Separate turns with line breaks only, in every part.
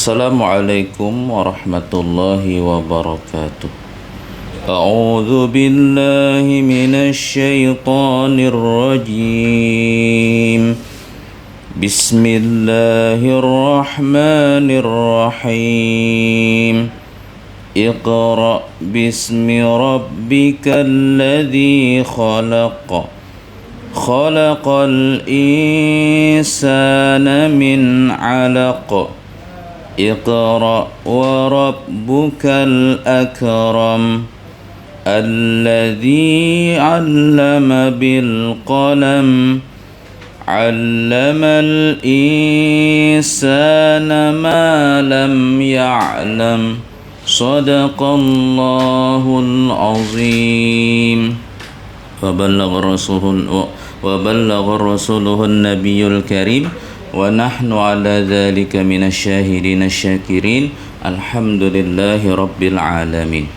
Assalamualaikum warahmatullahi wabarakatuh. A'udzu billahi minasy syaithanir rajim. Bismillahirrahmanirrahim. Iqra bismi rabbikal ladzi khalaq. Khalaqal insana min 'alaq. Iqra wa rabbukal akram. Alladzi 'allama bil qalam. 'Allamal insana ma lam ya'lam. Shadaqallahul azim. Wa ballagha rasuluhun nabiyul karim. Wa nahnu ala dhalika minasyahidin asyakirin. Alhamdulillahi rabbil alamin.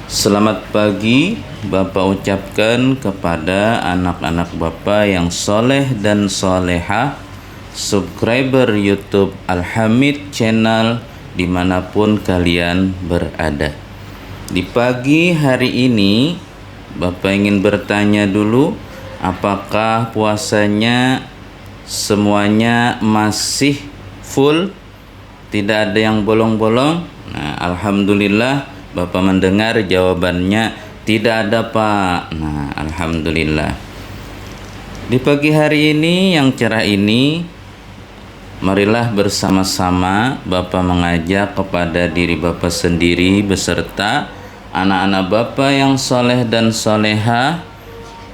Selamat pagi Bapak ucapkan kepada anak-anak Bapak yang soleh dan solehah, subscriber YouTube Al-Hamid Channel dimanapun kalian berada. Di pagi hari ini Bapak ingin bertanya dulu, apakah puasanya semuanya masih full, tidak ada yang bolong-bolong? Nah, alhamdulillah Bapak mendengar jawabannya tidak ada, Pak. Nah, alhamdulillah. Di pagi hari ini yang cerah ini, marilah bersama-sama Bapak mengajak kepada diri Bapak sendiri beserta anak-anak Bapak yang soleh dan solehah,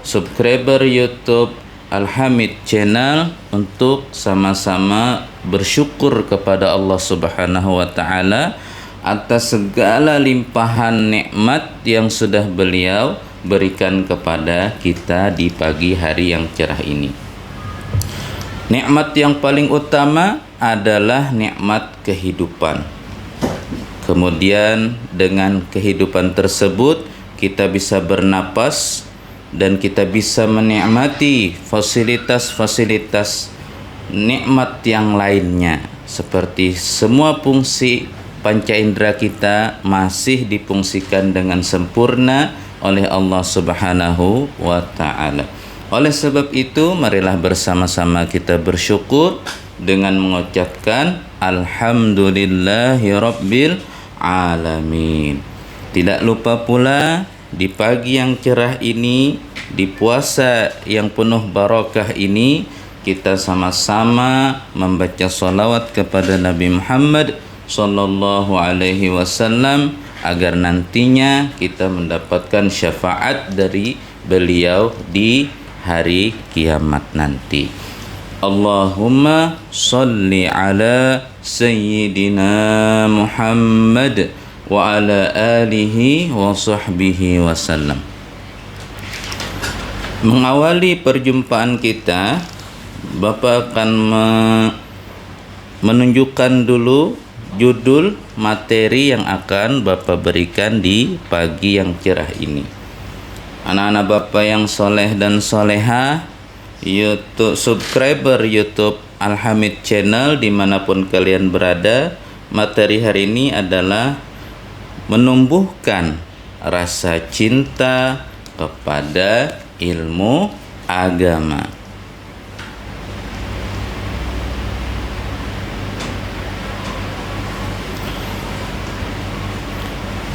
subscriber YouTube Al-Hamid Channel, untuk sama-sama bersyukur kepada Allah Subhanahu wa Ta'ala atas segala limpahan nikmat yang sudah beliau berikan kepada kita di pagi hari yang cerah ini. Nikmat yang paling utama adalah nikmat kehidupan. Kemudian dengan kehidupan tersebut kita bisa bernapas dan kita bisa menikmati fasilitas-fasilitas nikmat yang lainnya, seperti semua fungsi panca indera kita masih difungsikan dengan sempurna oleh Allah Subhanahu wa Ta'ala. Oleh sebab itu, marilah bersama-sama kita bersyukur dengan mengucapkan Alhamdulillahi Rabbil Alamin. Tidak lupa pula di pagi yang cerah ini, di puasa yang penuh barakah ini, kita sama-sama membaca salawat kepada Nabi Muhammad sallallahu alaihi wasallam agar nantinya kita mendapatkan syafaat dari beliau di hari kiamat nanti. Allahumma salli ala sayyidina Muhammad wa ala alihi wa sahbihi wasallam. Mengawali perjumpaan kita, Bapak akan menunjukkan dulu judul materi yang akan Bapak berikan di pagi yang cerah ini. Anak-anak Bapak yang soleh dan solehah, YouTube subscriber YouTube Al-Hamid Channel dimanapun kalian berada, materi hari ini adalah menumbuhkan rasa cinta kepada ilmu agama.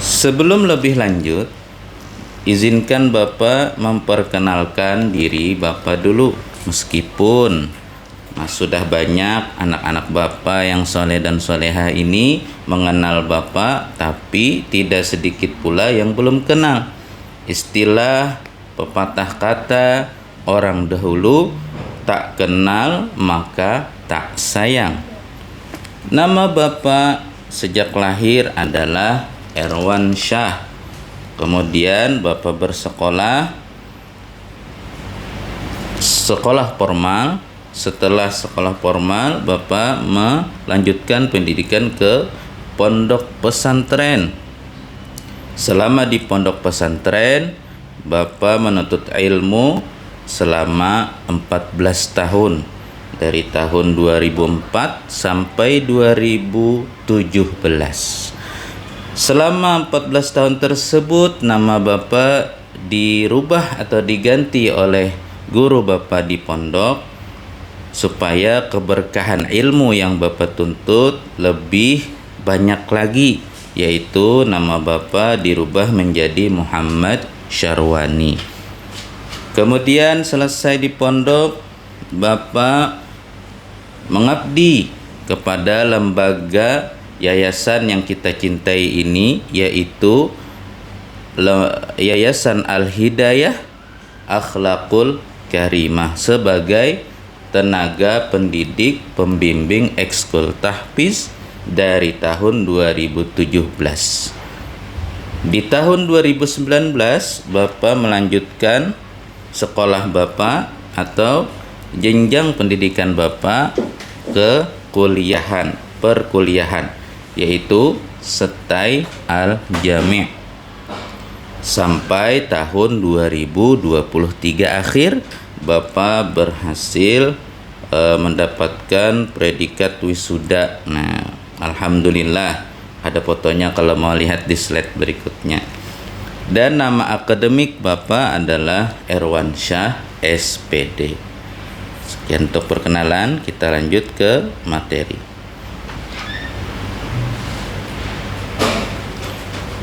Sebelum lebih lanjut, izinkan Bapak memperkenalkan diri Bapak dulu. Meskipun sudah banyak anak-anak Bapak yang soleh dan solehah ini mengenal Bapak, tapi tidak sedikit pula yang belum kenal. Istilah pepatah kata orang dahulu, tak kenal maka tak sayang. Nama Bapak sejak lahir adalah Erwan Syah. Kemudian Bapak bersekolah sekolah formal. Setelah sekolah formal, Bapak melanjutkan pendidikan ke pondok pesantren. Selama di pondok pesantren, Bapak menuntut ilmu selama 14 tahun. dari tahun 2004 sampai 2017. Selama 14 tahun tersebut nama Bapak dirubah atau diganti oleh guru Bapak di pondok supaya keberkahan ilmu yang Bapak tuntut lebih banyak lagi, yaitu nama Bapak dirubah menjadi Muhammad Syarwani. Kemudian selesai di pondok, Bapak mengabdi kepada lembaga yayasan yang kita cintai ini, yaitu Yayasan Al-Hidayah Akhlaqul Karimah sebagai tenaga pendidik pembimbing ekskul tahfiz dari tahun 2017. Di tahun 2019 Bapak melanjutkan sekolah Bapak atau jenjang pendidikan Bapak ke perkuliahan, yaitu Setai Al-Jami'. Sampai tahun 2023 akhir Bapak berhasil mendapatkan predikat wisuda. Nah, alhamdulillah, ada fotonya kalau mau lihat di slide berikutnya. Dan nama akademik Bapak adalah Erwansyah SPD. Sekian untuk perkenalan, kita lanjut ke materi.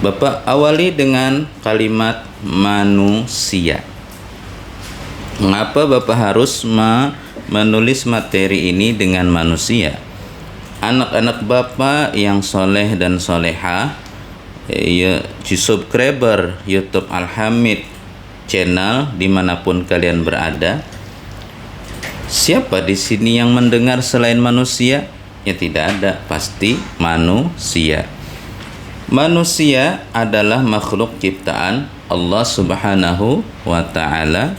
Bapak awali dengan kalimat manusia. Mengapa Bapak harus menulis materi ini dengan manusia? Anak-anak Bapak yang soleh dan solehah, subscriber YouTube Al-Hamid channel dimanapun kalian berada, siapa di sini yang mendengar selain manusia? Ya tidak ada, pasti manusia. Manusia adalah makhluk ciptaan Allah Subhanahu wa Ta'ala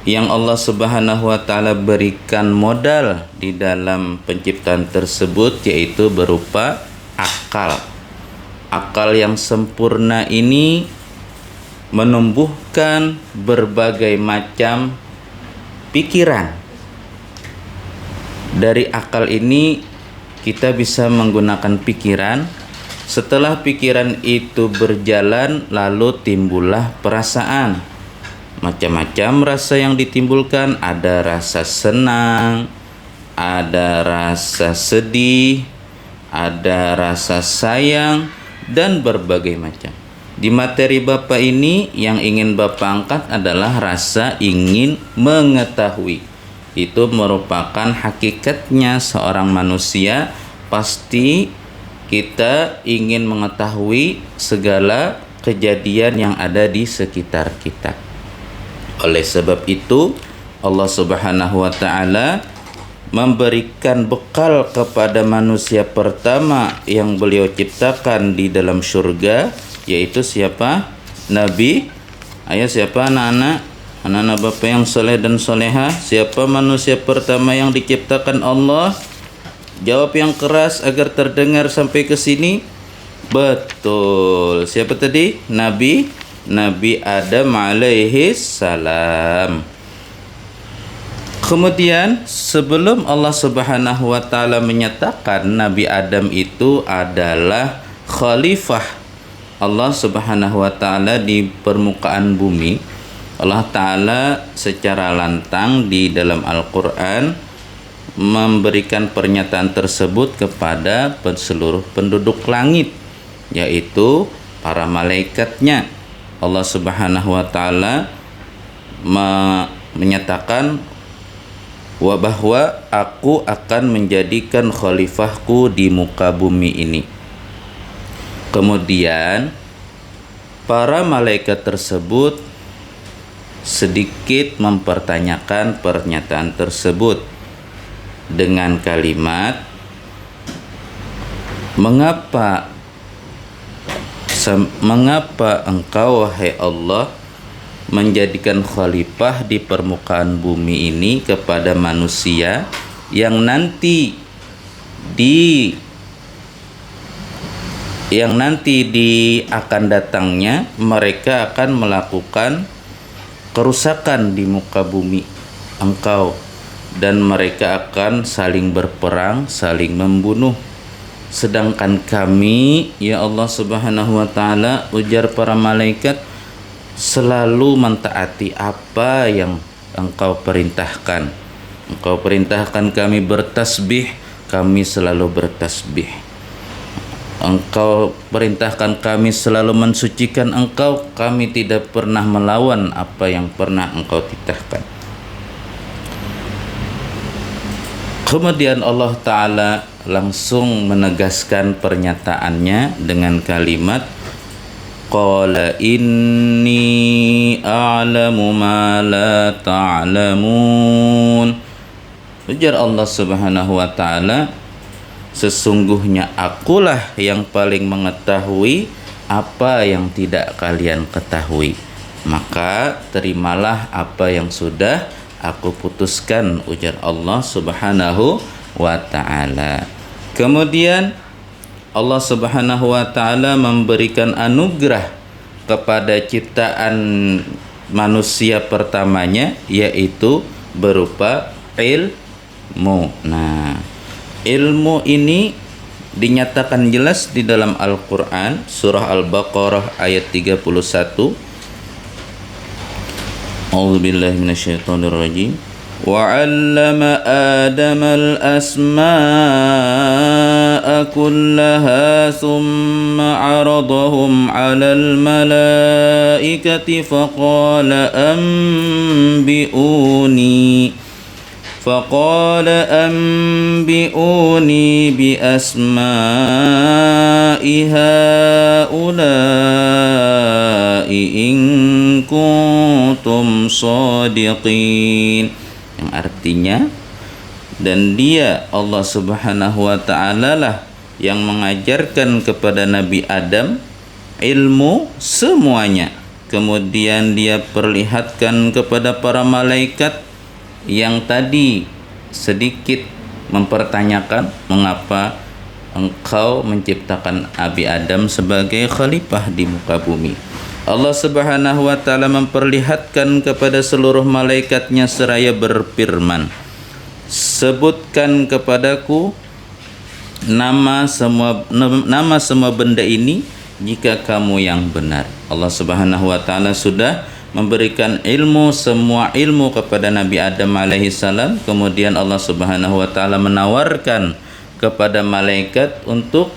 yang Allah Subhanahu wa Ta'ala berikan modal di dalam penciptaan tersebut, yaitu berupa akal. Akal yang sempurna ini menumbuhkan berbagai macam pikiran. Dari akal ini kita bisa menggunakan pikiran. Setelah pikiran itu berjalan, lalu timbullah perasaan. Macam-macam rasa yang ditimbulkan, ada rasa senang, ada rasa sedih, ada rasa sayang, dan berbagai macam. Di materi Bapak ini yang ingin Bapak angkat adalah rasa ingin mengetahui. Itu merupakan hakikatnya seorang manusia. Pasti kita ingin mengetahui segala kejadian yang ada di sekitar kita. Oleh sebab itu, Allah Subhanahu wa Ta'ala memberikan bekal kepada manusia pertama yang beliau ciptakan di dalam surga, yaitu siapa? Nabi. Ayo, siapa anak-anak? Anak-anak Bapak yang soleh dan solehah, siapa manusia pertama yang diciptakan Allah? Jawab yang keras agar terdengar sampai ke sini. Betul. Siapa tadi? Nabi Adam alaihi salam. Kemudian sebelum Allah Subhanahu wa Ta'ala menyatakan Nabi Adam itu adalah khalifah Allah Subhanahu wa Ta'ala di permukaan bumi, Allah Ta'ala secara lantang di dalam Al-Quran memberikan pernyataan tersebut kepada seluruh penduduk langit, yaitu para malaikatnya. Allah Subhanahu wa Ta'ala menyatakan bahwa aku akan menjadikan khalifahku di muka bumi ini. Kemudian para malaikat tersebut sedikit mempertanyakan pernyataan tersebut dengan kalimat, mengapa engkau wahai Allah menjadikan khalifah di permukaan bumi ini kepada manusia yang nanti akan datangnya mereka akan melakukan kerusakan di muka bumi. Engkau dan mereka akan saling berperang, saling membunuh. Sedangkan kami, ya Allah Subhanahu wa taala, ujar para malaikat, selalu mentaati apa yang Engkau perintahkan. Engkau perintahkan kami bertasbih, kami selalu bertasbih. Engkau perintahkan kami selalu mensucikan Engkau, kami tidak pernah melawan apa yang pernah Engkau titahkan. Kemudian Allah Ta'ala langsung menegaskan pernyataannya dengan kalimat Qala inni a'lamu ma la ta'lamun. Ujar Allah Subhanahu wa taala, sesungguhnya akulah yang paling mengetahui apa yang tidak kalian ketahui. Maka terimalah apa yang sudah aku putuskan, ujar Allah Subhanahu wa ta'ala. Kemudian Allah Subhanahu wa ta'ala memberikan anugerah kepada ciptaan manusia pertamanya, yaitu berupa ilmu. Nah, ilmu ini dinyatakan jelas di dalam Al-Quran, surah Al-Baqarah ayat 31. A'udzubillahi minasyaitonirrajim. وَعَلَّمَ آدَمَ الْأَسْمَاءَ كُلَّهَا ثُمَّ عَرَضَهُمْ عَلَى الْمَلَائِكَةِ فقال أنبئوني بأسماء هؤلاء إن كنتم صادقين. Yang artinya, dan dia Allah Subhanahu wa ta'ala lah yang mengajarkan kepada Nabi Adam ilmu semuanya. Kemudian dia perlihatkan kepada para malaikat yang tadi sedikit mempertanyakan mengapa engkau menciptakan Nabi Adam sebagai khalifah di muka bumi. Allah Subhanahu wa ta'ala memperlihatkan kepada seluruh malaikatnya seraya berfirman, sebutkan kepadaku nama semua benda ini jika kamu yang benar. Allah Subhanahu wa ta'ala sudah memberikan semua ilmu kepada Nabi Adam alaihi salam. Kemudian Allah Subhanahu wa ta'ala menawarkan kepada malaikat untuk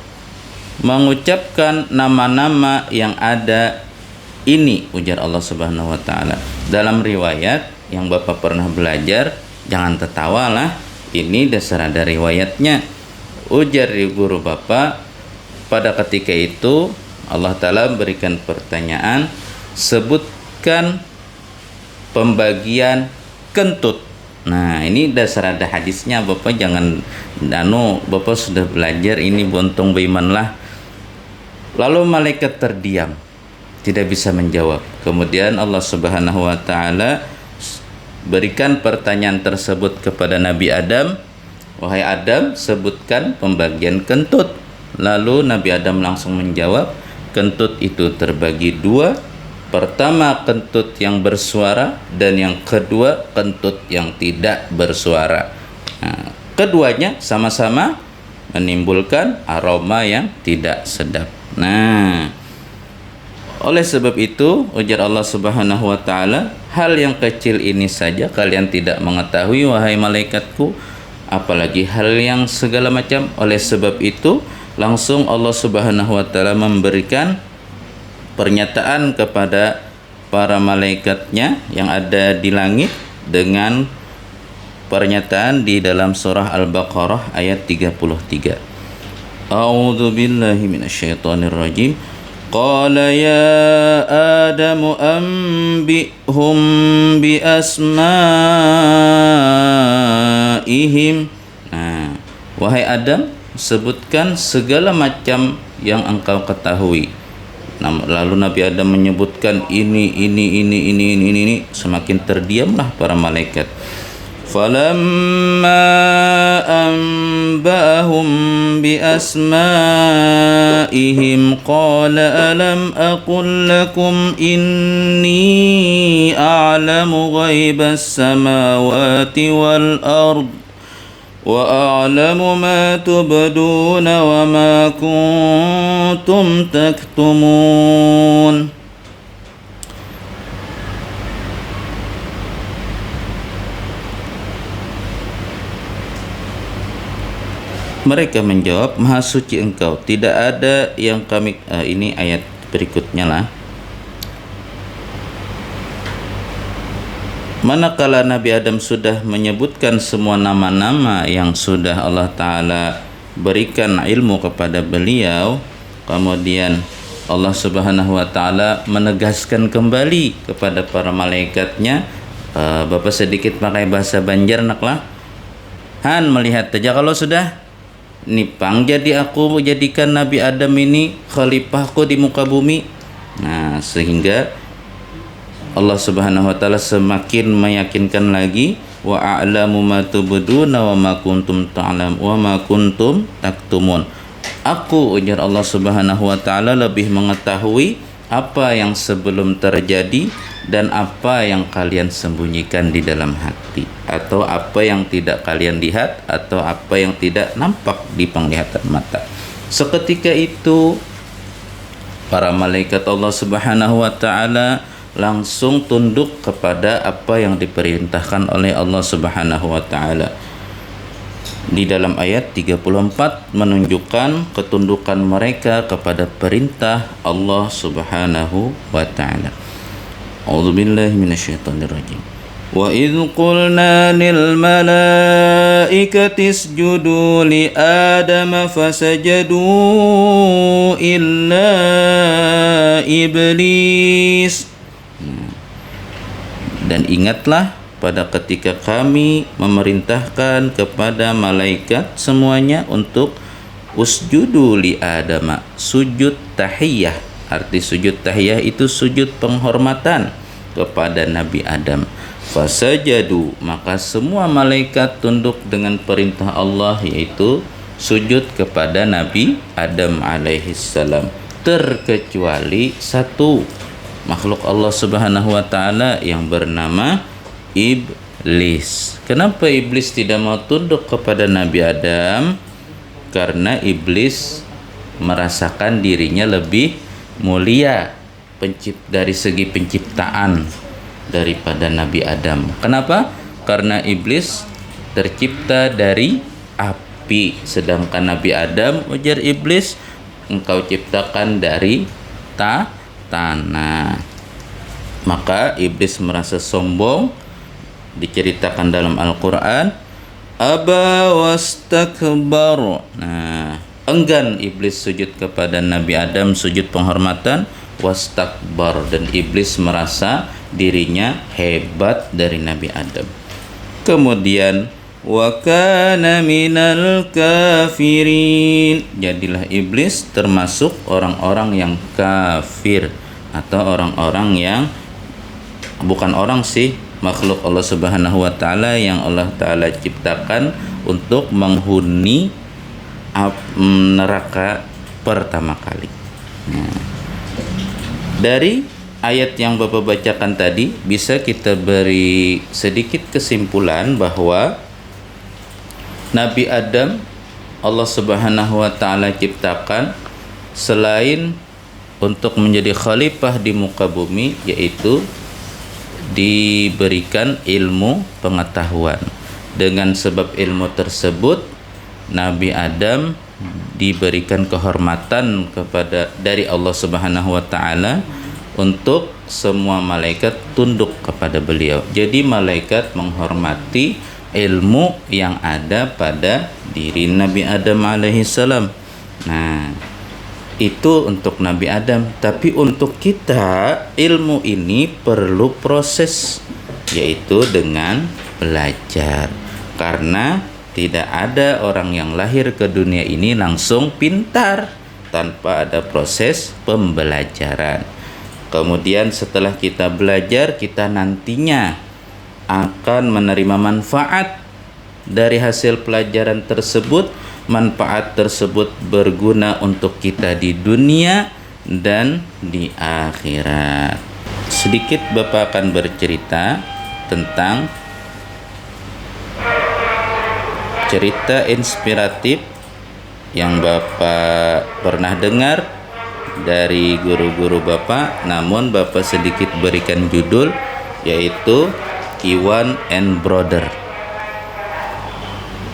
mengucapkan nama-nama yang ada ini, ujar Allah Subhanahu wa ta'ala. Dalam riwayat yang Bapak pernah belajar, jangan tertawalah, ini dasar ada riwayatnya. Ujar guru Bapak, pada ketika itu Allah Ta'ala berikan pertanyaan, sebutkan pembagian kentut. Nah, ini dasar ada hadisnya. Bapak jangan Bapak sudah belajar ini, bontong beimanlah. Lalu malaikat terdiam, tidak bisa menjawab. Kemudian Allah Subhanahu wa ta'ala berikan pertanyaan tersebut kepada Nabi Adam, wahai Adam, sebutkan pembagian kentut. Lalu Nabi Adam langsung menjawab, kentut itu terbagi dua. Pertama, kentut yang bersuara, dan yang kedua, kentut yang tidak bersuara. Nah, keduanya sama-sama menimbulkan aroma yang tidak sedap. Nah, oleh sebab itu, ujar Allah Subhanahu wa ta'ala, hal yang kecil ini saja kalian tidak mengetahui, wahai malaikatku, apalagi hal yang segala macam. Oleh sebab itu, langsung Allah Subhanahu wa ta'ala memberikan pernyataan kepada para malaikatnya yang ada di langit dengan pernyataan di dalam surah Al-Baqarah ayat 33. A'udzu billahi minasyaitonir rajim. Qala ya Adam anbi'hum bi asma'ihim. Nah, wahai Adam, sebutkan segala macam yang engkau ketahui. Lalu Nabi Adam menyebutkan ini. Semakin terdiamlah para malaikat. فلما أنبأهم بأسمائهم قال ألم أقل لكم إني أعلم غيب السماوات والأرض وأعلم ما تبدون وما كنتم تكتمون. Mereka menjawab, Maha suci Engkau, tidak ada yang kami ini ayat berikutnya lah. Manakala Nabi Adam sudah menyebutkan semua nama-nama yang sudah Allah Ta'ala berikan ilmu kepada beliau, kemudian Allah Subhanahu wa Ta'ala menegaskan kembali kepada para malaikatnya. Bapak sedikit pakai bahasa Banjar naklah. Han melihat saja kalau sudah nipang jadi aku jadikan Nabi Adam ini khalifahku di muka bumi. Nah, sehingga Allah Subhanahu wa Ta'ala semakin meyakinkan lagi, wa a'lamu ma tubduna wa ma kuntum ta'lam wa ma kuntum taktumun. Aku, ujar Allah Subhanahu wa Ta'ala, lebih mengetahui apa yang sebelum terjadi dan apa yang kalian sembunyikan di dalam hati, atau apa yang tidak kalian lihat, atau apa yang tidak nampak di penglihatan mata. Seketika itu para malaikat Allah Subhanahu wa Ta'ala langsung tunduk kepada apa yang diperintahkan oleh Allah Subhanahu wa Ta'ala. Di dalam ayat 34 menunjukkan ketundukan mereka kepada perintah Allah Subhanahu wa Ta'ala. A'udzubillahi minasyaitonirrajim. Wa idh qulna lil malaikati isjudu li Adam fasajadu illa iblis. Dan ingatlah pada ketika kami memerintahkan kepada malaikat semuanya untuk usjudu li Adam, sujud tahiyah. Arti sujud tahiyah itu sujud penghormatan kepada Nabi Adam. Fasajadu, maka semua malaikat tunduk dengan perintah Allah, yaitu sujud kepada Nabi Adam alaihissalam, terkecuali satu makhluk Allah Subhanahu wa Ta'ala yang bernama Iblis. Kenapa Iblis tidak mau tunduk kepada Nabi Adam? Karena Iblis merasakan dirinya lebih mulia dari segi penciptaan daripada Nabi Adam. Kenapa? Karena Iblis tercipta dari api, sedangkan Nabi Adam, ujar Iblis, engkau ciptakan dari tanah. Maka Iblis merasa sombong. Diceritakan dalam Al-Quran, aba wastakbar. Nah, enggan Iblis sujud kepada Nabi Adam, sujud penghormatan, wastakbar, dan Iblis merasa dirinya hebat dari Nabi Adam. Kemudian wa kana minal kafirin, jadilah Iblis termasuk orang-orang yang kafir, atau orang-orang yang bukan orang sih, makhluk Allah Subhanahu wa Ta'ala yang Allah Ta'ala ciptakan untuk menghuni neraka pertama kali. Nah, dari ayat yang Bapak bacakan tadi bisa kita beri sedikit kesimpulan bahwa Nabi Adam Allah Subhanahu wa Ta'ala ciptakan selain untuk menjadi khalifah di muka bumi, yaitu diberikan ilmu pengetahuan. Dengan sebab ilmu tersebut Nabi Adam diberikan kehormatan dari Allah Subhanahu wa Ta'ala untuk semua malaikat tunduk kepada beliau. Jadi malaikat menghormati ilmu yang ada pada diri Nabi Adam alaihissalam. Nah, itu untuk Nabi Adam. Tapi untuk kita, ilmu ini perlu proses, yaitu dengan belajar. Karena tidak ada orang yang lahir ke dunia ini langsung pintar tanpa ada proses pembelajaran. Kemudian setelah kita belajar, kita nantinya akan menerima manfaat dari hasil pelajaran tersebut. Manfaat tersebut berguna untuk kita di dunia dan di akhirat. Sedikit Bapak akan bercerita tentang cerita inspiratif yang Bapak pernah dengar dari guru-guru Bapak, namun Bapak sedikit berikan judul, yaitu Iwan and Brother.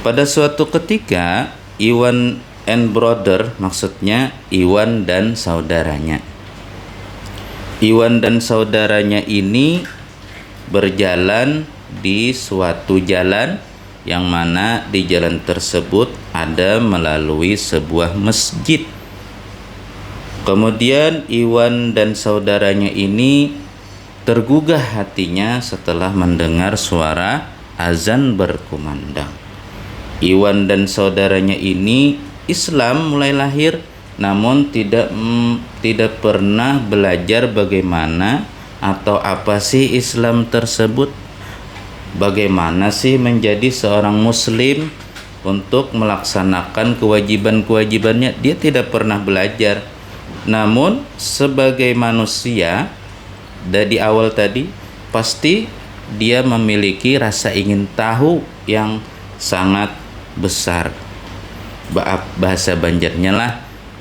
Pada suatu ketika, Iwan and Brother maksudnya Iwan dan saudaranya. Iwan dan saudaranya ini berjalan di suatu jalan yang mana di jalan tersebut ada melalui sebuah masjid. Kemudian Iwan dan saudaranya ini tergugah hatinya setelah mendengar suara azan berkumandang. Iwan dan saudaranya ini Islam mulai lahir, namun tidak pernah belajar bagaimana atau apa sih Islam tersebut, bagaimana sih menjadi seorang muslim untuk melaksanakan kewajiban-kewajibannya. Dia tidak pernah belajar. Namun sebagai manusia dari awal tadi pasti dia memiliki rasa ingin tahu yang sangat besar. Bahasa Banjarnya lah,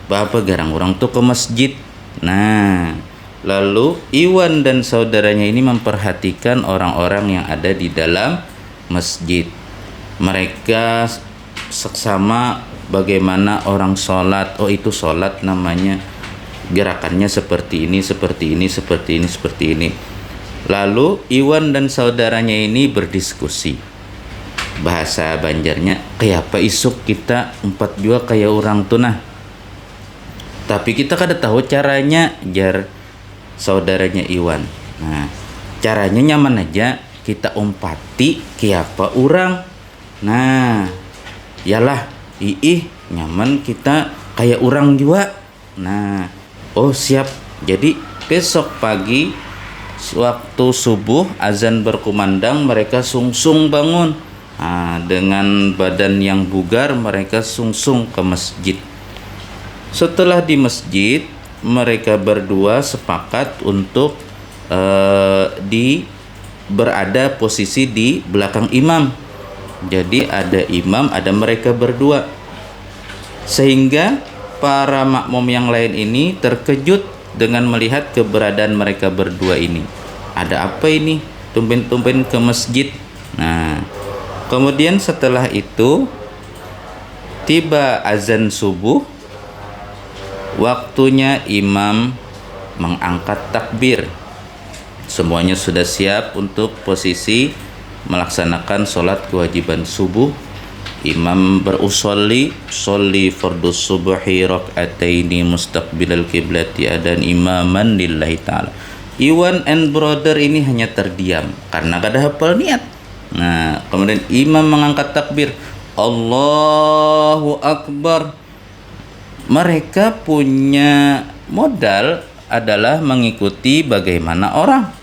Bapak garang orang tuh ke masjid. Nah, lalu Iwan dan saudaranya ini memperhatikan orang-orang yang ada di dalam masjid. Mereka seksama bagaimana orang sholat. Oh, itu sholat namanya, gerakannya seperti ini, seperti ini, seperti ini, seperti ini. Lalu Iwan dan saudaranya ini berdiskusi. Bahasa Banjarnya, kayak apa isuk kita empat jua kayak orang tunah. Tapi kita kada tahu caranya, jar saudaranya Iwan. Nah, caranya nyaman aja, kita umpati kayak apa orang. Nah, yalah, nyaman kita kayak orang juga. Nah, oh siap. Jadi besok pagi waktu subuh azan berkumandang, mereka sungsung bangun. Nah, dengan badan yang bugar mereka sungsung ke masjid. Setelah di masjid, mereka berdua sepakat untuk berada posisi di belakang imam. Jadi ada imam, ada mereka berdua. Sehingga para makmum yang lain ini terkejut dengan melihat keberadaan mereka berdua ini. Ada apa ini? Tumben-tumben ke masjid. Nah, kemudian setelah itu tiba azan subuh. Waktunya imam mengangkat takbir. Semuanya sudah siap untuk posisi melaksanakan sholat kewajiban subuh. Imam berusolli, sholli fardhu subhi rak'ataini mustaqbilal qiblati adan imaman lillahi ta'ala. Iwan and Brother ini hanya terdiam karena kada hafal niat. Nah, kemudian imam mengangkat takbir, Allahu Akbar. Mereka punya modal adalah mengikuti bagaimana orang.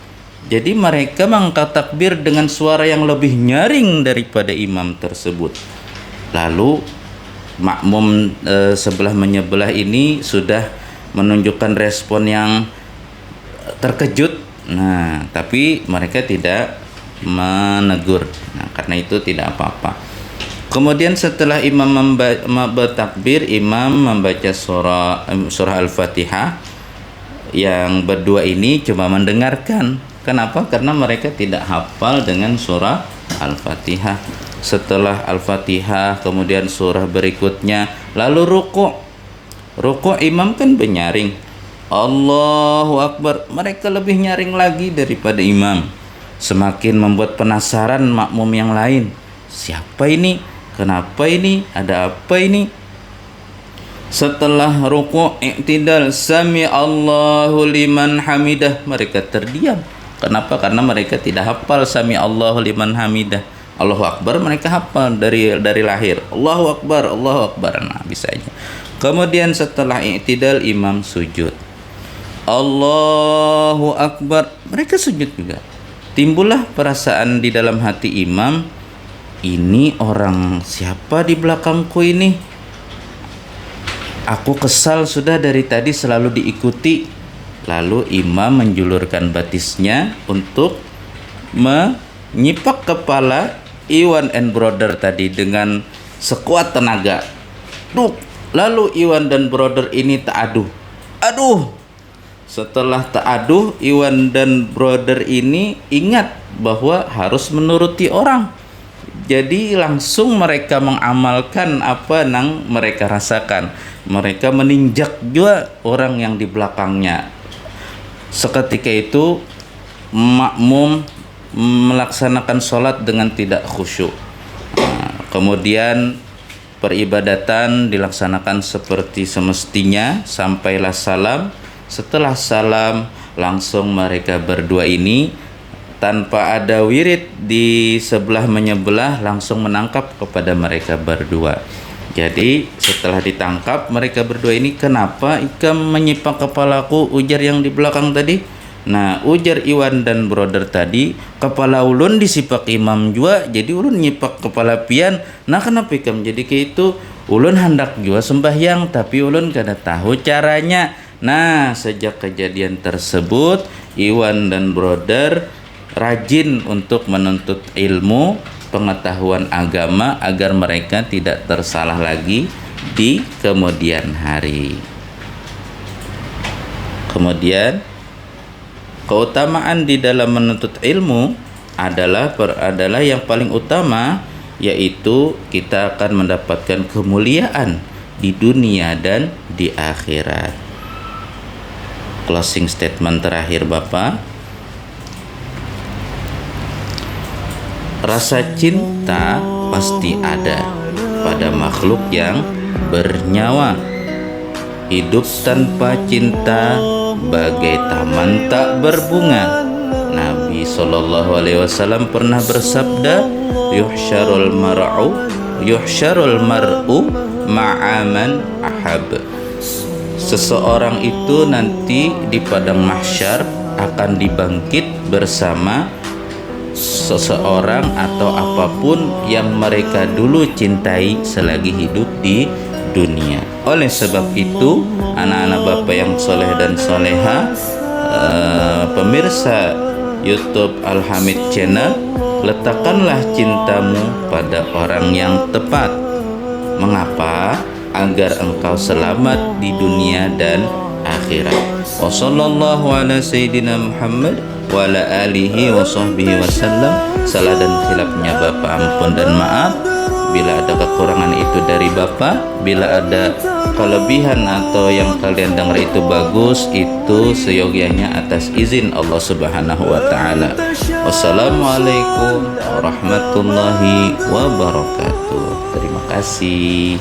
Jadi mereka mengangkat takbir dengan suara yang lebih nyaring daripada imam tersebut. Lalu makmum sebelah menyebelah ini sudah menunjukkan respon yang terkejut. Nah, tapi mereka tidak menegur. Nah, karena itu tidak apa-apa. Kemudian setelah imam bertakbir, imam membaca surah Al-Fatihah. Yang berdua ini cuma mendengarkan. Kenapa? Karena mereka tidak hafal dengan surah Al-Fatihah. Setelah Al-Fatihah, kemudian surah berikutnya, lalu ruku'. Ruku' imam kan benyaring, Allahu Akbar. Mereka lebih nyaring lagi daripada imam. Semakin membuat penasaran makmum yang lain. Siapa ini? Kenapa ini? Ada apa ini? Setelah ruku' i'tidal, sami Allahu liman hamidah, mereka terdiam. Kenapa? Karena mereka tidak hafal sami Allahu liman hamidah. Allahu Akbar mereka hafal dari lahir. Allahu Akbar, Allahu Akbar. Nah, bisa aja. Kemudian setelah i'tidal, imam sujud. Allahu Akbar, mereka sujud juga. timbullah perasaan di dalam hati imam, ini orang siapa di belakangku ini? Aku kesal sudah dari tadi selalu diikuti. Lalu imam menjulurkan batisnya untuk menyipak kepala Iwan and Brother tadi dengan sekuat tenaga. Lalu Iwan dan Brother ini ta'aduh. Aduh! Setelah ta'aduh, Iwan dan Brother ini ingat bahwa harus menuruti orang. Jadi langsung mereka mengamalkan apa yang mereka rasakan. Mereka meninjak juga orang yang di belakangnya. Seketika itu makmum melaksanakan sholat dengan tidak khusyuk. Kemudian peribadatan dilaksanakan seperti semestinya sampailah salam. Setelah salam langsung mereka berdua ini tanpa ada wirid di sebelah menyebelah langsung menangkap kepada mereka berdua. Jadi setelah ditangkap mereka berdua ini, kenapa ikam menyipak kepalaku, ujar yang di belakang tadi. Nah, ujar Iwan dan Brother tadi, kepala ulun disipak imam juga, jadi ulun nyipak kepala pian. Nah, kenapa ikam jadi kayak itu? Ulun hendak juga sembahyang tapi ulun kada tahu caranya. Nah, sejak kejadian tersebut Iwan dan Brother rajin untuk menuntut ilmu, pengetahuan agama agar mereka tidak tersalah lagi di kemudian hari. Kemudian keutamaan di dalam menuntut ilmu adalah yang paling utama, yaitu kita akan mendapatkan kemuliaan di dunia dan di akhirat. Closing statement terakhir Bapak, rasa cinta pasti ada pada makhluk yang bernyawa. Hidup tanpa cinta bagai taman tak berbunga. Nabi SAW pernah bersabda, yuhsyarul mar'u ma'aman ahab. Seseorang itu nanti di padang mahsyar akan dibangkit bersama seseorang atau apapun yang mereka dulu cintai selagi hidup di dunia. Oleh sebab itu, anak-anak Bapak yang soleh dan soleha, pemirsa YouTube Al-Hamid Channel, letakkanlah cintamu pada orang yang tepat. Mengapa? Agar engkau selamat di dunia dan akhirat. Wassallallahu ala sayyidina Muhammad wa ala alihi wa sahbihi wasallam. Salah dan khilafnya Bapak ampun dan maaf. Bila ada kekurangan itu dari Bapak, bila ada kelebihan atau yang kalian dengar itu bagus, itu seyogianya atas izin Allah Subhanahu wa taala. Wassalamualaikum warahmatullahi wabarakatuh. Terima kasih.